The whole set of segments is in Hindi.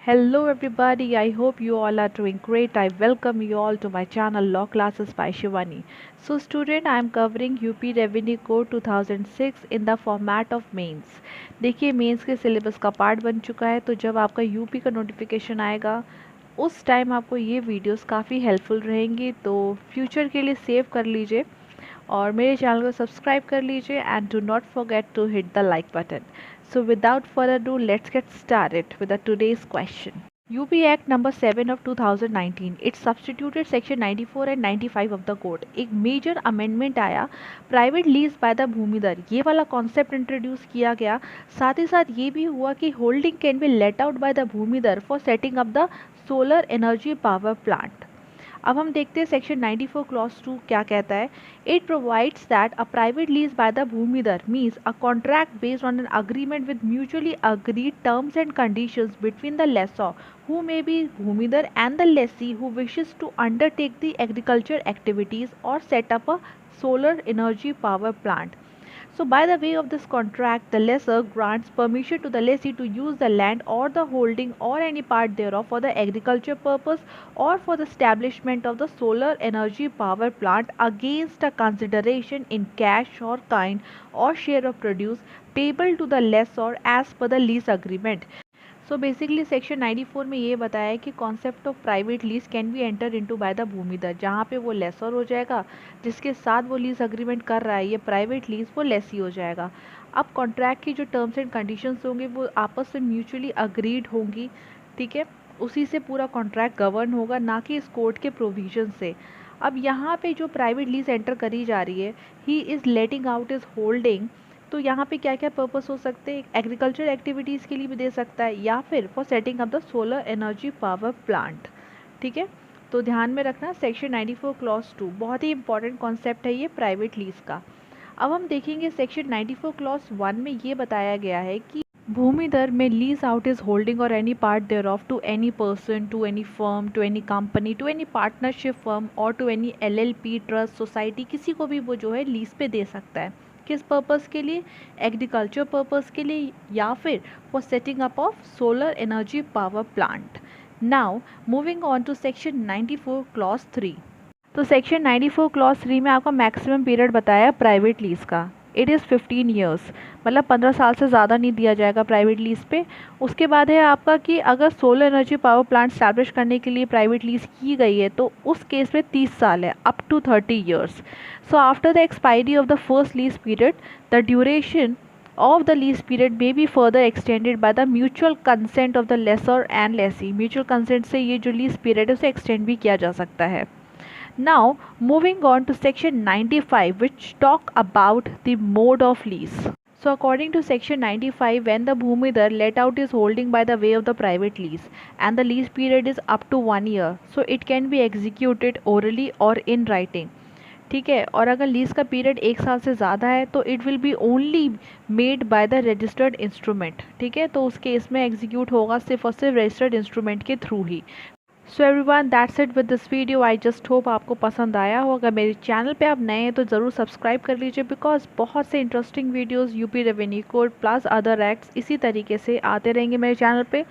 Hello everybody, I hope you all are doing great. I welcome you all to my channel Law Classes by Shivani. So student, I am covering UP Revenue Code 2006 in the format of mains. देखिए मेंस के सिलेबस का पार्ट बन चुका है, तो जब आपका यूपी का नोटिफिकेशन आएगा उस टाइम आपको ये वीडियोस काफ़ी हेल्पफुल रहेंगी, तो फ्यूचर के लिए सेव कर लीजिए और मेरे चैनल को सब्सक्राइब कर लीजिए and do not forget to hit the like button. So without further ado, let's get started with the today's question. UP Act number 7 of 2019, it substituted section 94 and 95 of the code. एक major amendment आया, private lease by the भूमिधर, ये वाला concept introduce किया गया. साथ ही साथ ये भी हुआ कि holding can be let out by the भूमिधर for setting up the solar energy power plant. अब हम देखते हैं सेक्शन 94 क्लॉज 2 क्या कहता है. It provides that a private lease by the bhumidhar means a contract based on an agreement with mutually agreed terms and conditions between the lessor who may be Bhumidhar and the lessee who wishes to undertake the agriculture activities or set up a solar energy power plant. So by the way of this contract, the lessor grants permission to the lessee to use the land or the holding or any part thereof for the agriculture purpose or for the establishment of the solar energy power plant against a consideration in cash or kind or share of produce payable to the lessor as per the lease agreement. So basically section 94 में ये बताया है कि concept of private lease can be enter into by the bhumidhar, जहाँ पे वो लेसर हो जाएगा, जिसके साथ वो लीज अग्रीमेंट कर रहा है ये प्राइवेट लीज, वो लेसी हो जाएगा. अब कॉन्ट्रैक्ट की जो टर्म्स एंड कंडीशंस होंगे वो आपस में म्यूचुअली अग्रीड होंगी, ठीक है. उसी से पूरा कॉन्ट्रैक्ट गवर्न होगा, ना कि इस कोड के प्रोविजन से. अब यहाँ पे जो प्राइवेट लीज एंटर करी जा रही है, he is letting out is holding, तो यहाँ पे क्या क्या पर्पस हो सकते हैं. एग्रीकल्चर एक्टिविटीज़ के लिए भी दे सकता है या फिर for setting up the solar energy power plant, ठीक है. तो ध्यान में रखना सेक्शन 94 क्लॉज 2 बहुत ही इंपॉर्टेंट कॉन्सेप्ट है ये प्राइवेट लीज का. अब हम देखेंगे सेक्शन 94 क्लॉज 1 में ये बताया गया है कि भूमिधर में लीज आउट इज होल्डिंग और any part thereof to any person, to any firm, to any company, to any partnership firm और to any LLP trust society, किसी को भी वो जो है लीज पे दे सकता है. किस पर्पस के लिए? एग्रीकल्चर पर्पस के लिए या फिर for setting up of solar energy power plant. Now moving on to section 94 clause 3. तो सेक्शन 94 क्लॉज 3 में आपका मैक्सिमम पीरियड बताया प्राइवेट लीज का. इट इज़ 15 ईयर्स, मतलब 15 साल से ज़्यादा नहीं दिया जाएगा प्राइवेट लीज पे. उसके बाद है आपका कि अगर solar energy power plant establish करने के लिए प्राइवेट लीज की गई है तो उस केस में 30 साल है, up to 30 years. So after the expiry of the first lease period the duration of the lease period may be further extended by the mutual consent of the lessor and lessee. mutual consent से ये जो lease period है उसे extend भी किया जा सकता है. Now moving on to section 95 which talk about the mode of lease. So according to section 95, when the Bhumidhar let out his holding by the way of the private lease and the lease period is up to 1 year, so it can be executed orally or in writing, ठीक है. और अगर लीज का पीरियड 1 साल से ज़्यादा है तो it will be only made by the registered instrument, ठीक है. तो उस केस में एग्जीक्यूट होगा सिर्फ और सिर्फ रजिस्टर्ड इंस्ट्रूमेंट के through he. So everyone, that's it with this video. I just hope आपको पसंद आया हो. अगर मेरे चैनल पे आप नए हैं तो ज़रूर सब्सक्राइब कर लीजिए, बिकॉज बहुत से interesting videos UP revenue code plus other acts इसी तरीके से आते रहेंगे मेरे चैनल पे.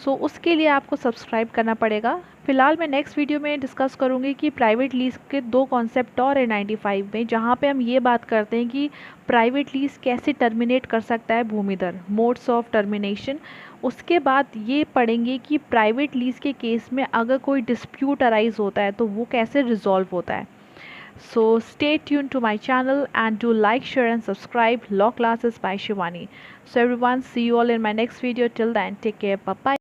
सो उसके लिए आपको सब्सक्राइब करना पड़ेगा. फिलहाल मैं नेक्स्ट वीडियो में डिस्कस करूँगी कि प्राइवेट लीज के 2 कॉन्सेप्ट और है 95 में, जहाँ पे हम ये बात करते हैं कि प्राइवेट लीज कैसे टर्मिनेट कर सकता है भूमिधर, मोड्स ऑफ टर्मिनेशन. उसके बाद ये पढ़ेंगे कि प्राइवेट लीज के केस में अगर कोई डिस्प्यूट अराइज होता है तो वो कैसे रिजॉल्व होता है. So stay tuned to my channel and do like, share and subscribe. Law Classes by Shivani. So everyone, see you all in my next video. Till then, take care. Bye bye.